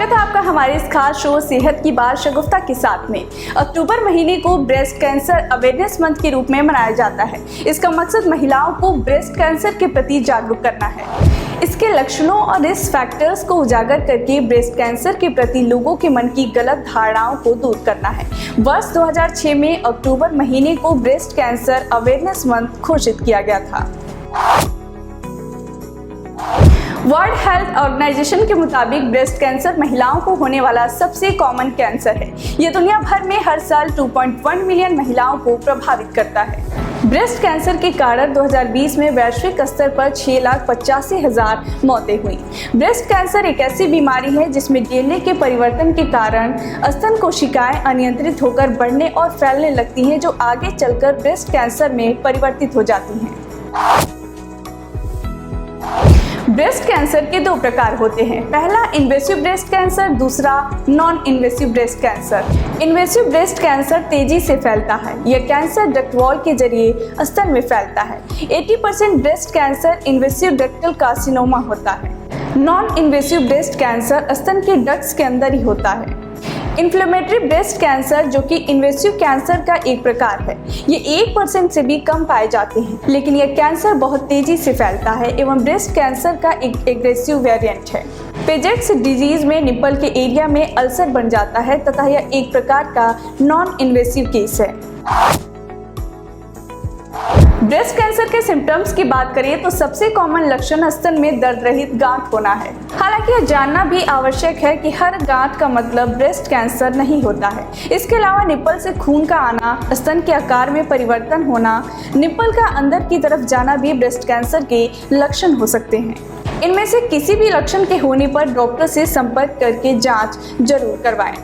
स्वागत है आपका हमारे इस खास शो सेहत की बात शगुफ्ता के साथ में। अक्टूबर महीने को ब्रेस्ट कैंसर अवेयरनेस मंथ के रूप में मनाया जाता है। इसका मकसद महिलाओं को ब्रेस्ट कैंसर के प्रति जागरूक करना है। इसके लक्षणों और रिस्क फैक्टर्स को उजागर करके ब्रेस्ट कैंसर के प्रति लोगों के मन की गलत धारणाओं को दूर करना है। वर्ष 2006 में अक्टूबर महीने को ब्रेस्ट कैंसर अवेयरनेस मंथ घोषित किया गया था। वर्ल्ड हेल्थ ऑर्गेनाइजेशन के मुताबिक ब्रेस्ट कैंसर महिलाओं को होने वाला सबसे कॉमन कैंसर है। ये दुनिया भर में हर साल 2.1 मिलियन महिलाओं को प्रभावित करता है। ब्रेस्ट कैंसर के कारण 2020 में वैश्विक स्तर पर 6,85,000 मौतें हुई। ब्रेस्ट कैंसर एक ऐसी बीमारी है जिसमें डीएनए के परिवर्तन के कारण स्तन कोशिकाएं अनियंत्रित होकर बढ़ने और फैलने लगती हैं, जो आगे चलकर ब्रेस्ट कैंसर में परिवर्तित हो जाती हैं। ब्रेस्ट कैंसर के दो प्रकार होते हैं। पहला इन्वेसिव ब्रेस्ट कैंसर, दूसरा non invasive breast cancer. Invasive breast cancer तेजी से फैलता है। यह कैंसर डक्ट वॉल के जरिए स्तन में फैलता है। 80% breast cancer invasive ductal carcinoma होता है। नॉन इन्वेसिव ब्रेस्ट कैंसर स्तन के डक्ट्स के अंदर ही होता है। इन्फ्लेमेटरी ब्रेस्ट कैंसर, जो कि इन्वेसिव कैंसर का एक प्रकार है, ये 1% से भी कम पाए जाते हैं, लेकिन यह कैंसर बहुत तेजी से फैलता है एवं ब्रेस्ट कैंसर का एक एग्रेसिव वेरिएंट है। पेजेट्स डिजीज में निप्पल के एरिया में अल्सर बन जाता है तथा यह एक प्रकार का नॉन इन्वेसिव केस है। ब्रेस्ट कैंसर के सिम्टम्स की बात करें तो सबसे कॉमन लक्षण स्तन में दर्द रहित गांठ होना है। हालांकि यह जानना भी आवश्यक है कि हर गांठ का मतलब ब्रेस्ट कैंसर नहीं होता है। इसके अलावा निप्पल से खून का आना, स्तन के आकार में परिवर्तन होना, निप्पल का अंदर की तरफ जाना भी ब्रेस्ट कैंसर के लक्षण हो सकते हैं। इनमें से किसी भी लक्षण के होने पर डॉक्टर से संपर्क करके जाँच जरूर करवाएं।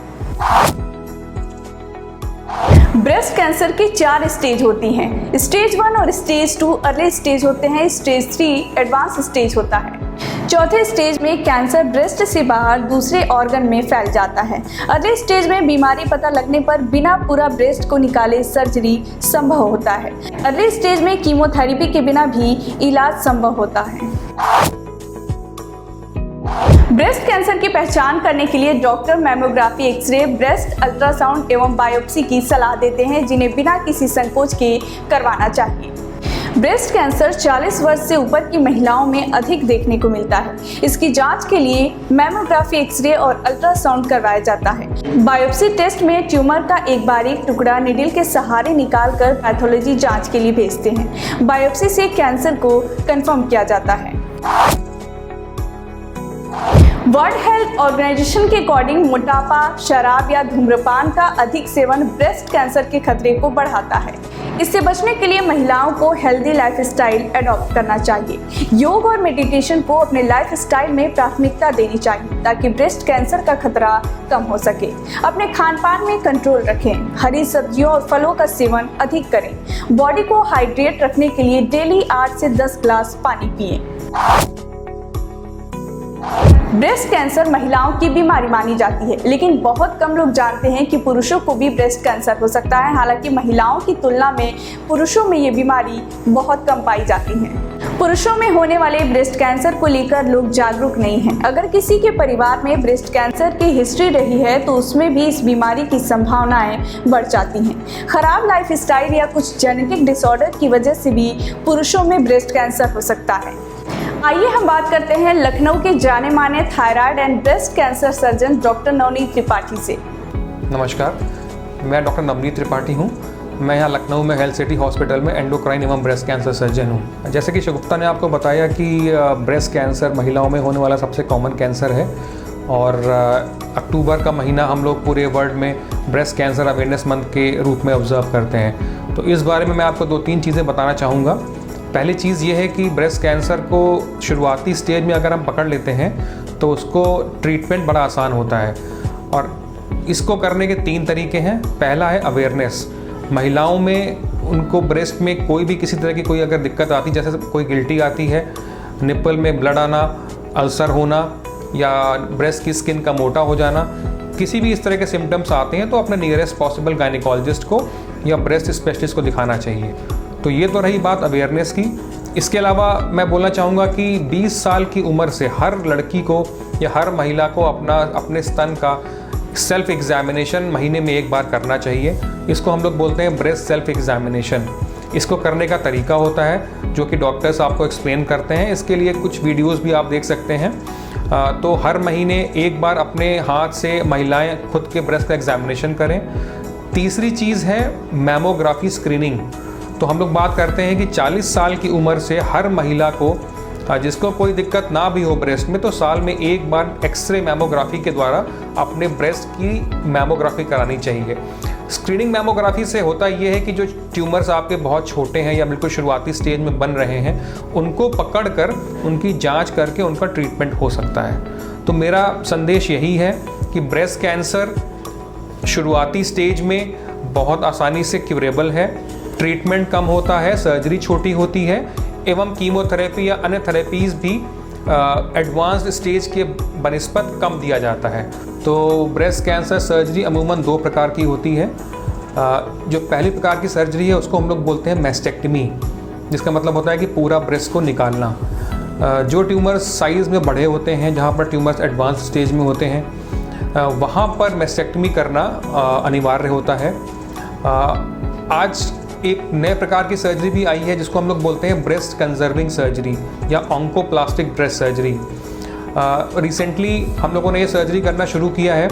ब्रेस्ट कैंसर की 4 स्टेज होती हैं। स्टेज 1 और स्टेज 2 अर्ली स्टेज होते हैं। स्टेज 3 एडवांस स्टेज होता है। चौथे स्टेज में कैंसर ब्रेस्ट से बाहर दूसरे ऑर्गन में फैल जाता है। अर्ली स्टेज में बीमारी पता लगने पर बिना पूरा ब्रेस्ट को निकाले सर्जरी संभव होता है। अर्ली स्टेज में कीमोथेरेपी के बिना भी इलाज संभव होता है। ब्रेस्ट कैंसर की पहचान करने के लिए doctor mammography, x ray, breast ultrasound एवं बायोप्सी की सलाह देते हैं, जिन्हें बिना किसी संकोच के करवाना चाहिए। ब्रेस्ट कैंसर 40 वर्ष से ऊपर की महिलाओं में अधिक देखने को मिलता है। इसकी जांच के लिए मैमोग्राफी, एक्सरे और अल्ट्रासाउंड करवाया जाता है। बायोप्सी टेस्ट में ट्यूमर का एक बारीक टुकड़ा निडल के सहारे निकालकर पैथोलॉजी जांच के लिए भेजते हैं। बायोप्सी से कैंसर को कंफर्म किया जाता है। वर्ल्ड हेल्थ ऑर्गेनाइजेशन के अकॉर्डिंग मोटापा, शराब या धूम्रपान का अधिक सेवन ब्रेस्ट कैंसर के खतरे को बढ़ाता है। इससे बचने के लिए महिलाओं को हेल्दी लाइफस्टाइल अडॉप्ट करना चाहिए। योग और मेडिटेशन को अपने लाइफस्टाइल में प्राथमिकता देनी चाहिए ताकि ब्रेस्ट कैंसर का खतरा कम हो सके। अपने खान पान में कंट्रोल रखें। हरी सब्जियों और फलों का सेवन अधिक करें। बॉडी को हाइड्रेट रखने के लिए डेली 8 से 10 ग्लास पानी पिएं। ब्रेस्ट कैंसर महिलाओं की बीमारी मानी जाती है, लेकिन बहुत कम लोग जानते हैं कि पुरुषों को भी ब्रेस्ट कैंसर हो सकता है। हालांकि महिलाओं की तुलना में पुरुषों में ये बीमारी बहुत कम पाई जाती है। पुरुषों में होने वाले ब्रेस्ट कैंसर को लेकर लोग जागरूक नहीं हैं। अगर किसी के परिवार में ब्रेस्ट कैंसर की हिस्ट्री रही है तो उसमें भी इस बीमारी की संभावनाएं बढ़ जाती हैं। खराब लाइफस्टाइल या कुछ जेनेटिक डिसऑर्डर की वजह से भी पुरुषों में ब्रेस्ट कैंसर हो सकता है। आइए हम बात करते हैं लखनऊ के जाने माने thyroid and breast cancer surgeon doctor Navneet Tripathi से। नमस्कार, मैं डॉक्टर नवनीत त्रिपाठी हूँ। मैं यहाँ लखनऊ में हेल्थ सिटी हॉस्पिटल में एंडोक्राइन एवं ब्रेस्ट कैंसर सर्जन हूँ। जैसे कि शगुफ्ता ने आपको बताया कि ब्रेस्ट कैंसर महिलाओं में होने वाला सबसे कॉमन कैंसर है और अक्टूबर का महीना हम लोग पूरे वर्ल्ड में ब्रेस्ट कैंसर अवेयरनेस मंथ के रूप में ऑब्जर्व करते हैं। तो इस बारे में मैं आपको 2-3 चीज़ें बताना चाहूँगा। पहली चीज़ ये है कि ब्रेस्ट कैंसर को शुरुआती स्टेज में अगर हम पकड़ लेते हैं तो उसको ट्रीटमेंट बड़ा आसान होता है और इसको करने के 3 तरीके हैं। पहला है अवेयरनेस। महिलाओं में उनको ब्रेस्ट में कोई भी किसी तरह की कोई अगर दिक्कत आती, जैसे कोई गिल्टी आती है, निप्पल में ब्लड आना, अल्सर होना या ब्रेस्ट की स्किन का मोटा हो जाना, किसी भी इस तरह के सिम्टम्स आते हैं तो अपने नियरेस्ट पॉसिबल गायनिकोलॉजिस्ट को या ब्रेस्ट स्पेशलिस्ट को दिखाना चाहिए। तो ये तो रही बात अवेयरनेस की। इसके अलावा मैं बोलना चाहूँगा कि 20 साल की उम्र से हर लड़की को या हर महिला को अपने स्तन का सेल्फ एग्जामिनेशन महीने में एक बार करना चाहिए। इसको हम लोग बोलते हैं ब्रेस्ट सेल्फ एग्जामिनेशन। इसको करने का तरीका होता है जो कि डॉक्टर्स आपको एक्सप्लेन करते हैं। इसके लिए कुछ वीडियोस भी आप देख सकते हैं। तो हर महीने एक बार अपने हाथ से महिलाएं खुद के ब्रेस्ट का एग्जामिनेशन करें। तीसरी चीज़ है मैमोग्राफी स्क्रीनिंग। तो हम लोग बात करते हैं कि 40 साल की उम्र से हर महिला को जिसको कोई दिक्कत ना भी हो ब्रेस्ट में, तो साल में एक बार एक्सरे मैमोग्राफी के द्वारा अपने ब्रेस्ट की मैमोग्राफी करानी चाहिए। स्क्रीनिंग मैमोग्राफी से होता ये है कि जो ट्यूमर्स आपके बहुत छोटे हैं या बिल्कुल शुरुआती स्टेज में बन रहे हैं, उनको पकड़कर उनकी जांच करके उनका ट्रीटमेंट हो सकता है। तो मेरा संदेश यही है कि ब्रेस्ट कैंसर शुरुआती स्टेज में बहुत आसानी से क्यूरेबल है, ट्रीटमेंट कम होता है, सर्जरी छोटी होती है एवं कीमोथेरेपी या अन्य थेरेपीज़ भी एडवांस्ड स्टेज के बनिस्बत कम दिया जाता है। तो ब्रेस्ट कैंसर सर्जरी अमूमन 2 प्रकार की होती है। जो पहली प्रकार की सर्जरी है उसको हम लोग बोलते हैं मैस्टेक्टमी, जिसका मतलब होता है कि पूरा ब्रेस्ट को निकालना। जो ट्यूमर्स साइज़ में बड़े होते हैं, जहाँ पर ट्यूमर्स एडवांस स्टेज में होते हैं, वहाँ पर मैस्टेक्टमी करना अनिवार्य होता है। आज एक नए प्रकार की सर्जरी भी आई है जिसको हम लोग बोलते हैं ब्रेस्ट कंजर्विंग सर्जरी या ऑन्कोप्लास्टिक ब्रेस्ट सर्जरी। रिसेंटली हम लोगों ने ये सर्जरी करना शुरू किया है,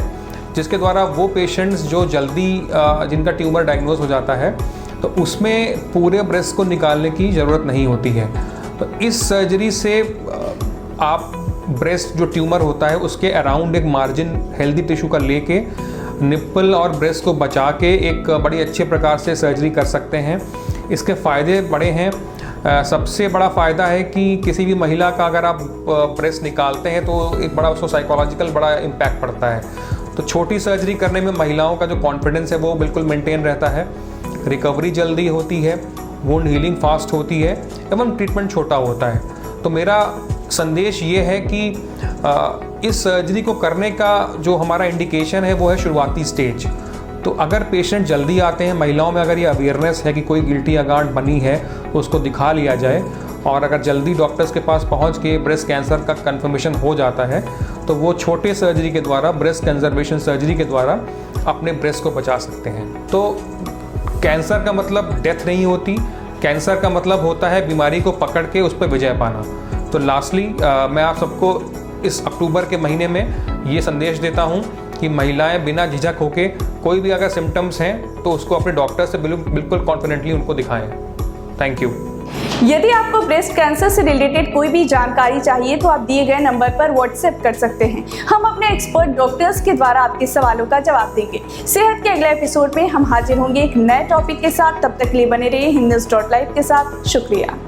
जिसके द्वारा वो पेशेंट्स जो जल्दी जिनका ट्यूमर डायग्नोज हो जाता है, तो उसमें पूरे ब्रेस्ट को निकालने की ज़रूरत नहीं होती है। तो इस सर्जरी से आप ब्रेस्ट जो ट्यूमर होता है उसके अराउंड एक मार्जिन हेल्दी टिश्यू का लेके निप्पल और ब्रेस्ट को बचा के एक बड़ी अच्छे प्रकार से सर्जरी कर सकते हैं। इसके फ़ायदे बड़े हैं। सबसे बड़ा फ़ायदा है कि किसी भी महिला का अगर आप ब्रेस्ट निकालते हैं तो एक बड़ा उसको साइकोलॉजिकल बड़ा इम्पैक्ट पड़ता है। तो छोटी सर्जरी करने में महिलाओं का जो कॉन्फिडेंस है वो बिल्कुल मेंटेन रहता है, रिकवरी जल्दी होती है, वुंड हीलिंग फास्ट होती है एवं ट्रीटमेंट छोटा होता है। तो मेरा संदेश ये है कि इस सर्जरी को करने का जो हमारा इंडिकेशन है वो है शुरुआती स्टेज। तो अगर पेशेंट जल्दी आते हैं, महिलाओं में अगर ये अवेयरनेस है कि कोई गिल्टी या गांठ बनी है तो उसको दिखा लिया जाए, और अगर जल्दी डॉक्टर्स के पास पहुंच के ब्रेस्ट कैंसर का कंफर्मेशन हो जाता है तो वो छोटे सर्जरी के द्वारा, ब्रेस्ट कंजर्वेशन सर्जरी के द्वारा अपने ब्रेस्ट को बचा सकते हैं। तो कैंसर का मतलब डेथ नहीं होती, कैंसर का मतलब होता है बीमारी को पकड़ के उस पर विजय पाना। तो लास्टली मैं आप सबको इस अक्टूबर के महीने में ये संदेश देता हूँ कि महिलाएं बिना झिझक होके कोई भी अगर सिम्टम्स हैं तो उसको अपने डॉक्टर से बिल्कुल कॉन्फिडेंटली उनको दिखाएं। Thank you. यदि आपको ब्रेस्ट कैंसर से रिलेटेड कोई भी जानकारी चाहिए तो आप दिए गए नंबर पर व्हाट्सएप कर सकते हैं। हम अपने एक्सपर्ट डॉक्टर्स के द्वारा आपके सवालों का जवाब देंगे। सेहत के अगले एपिसोड में हम हाजिर होंगे एक नए टॉपिक के साथ। तब तक के लिए बने रहिए हिंदूज़.लाइव के साथ। शुक्रिया।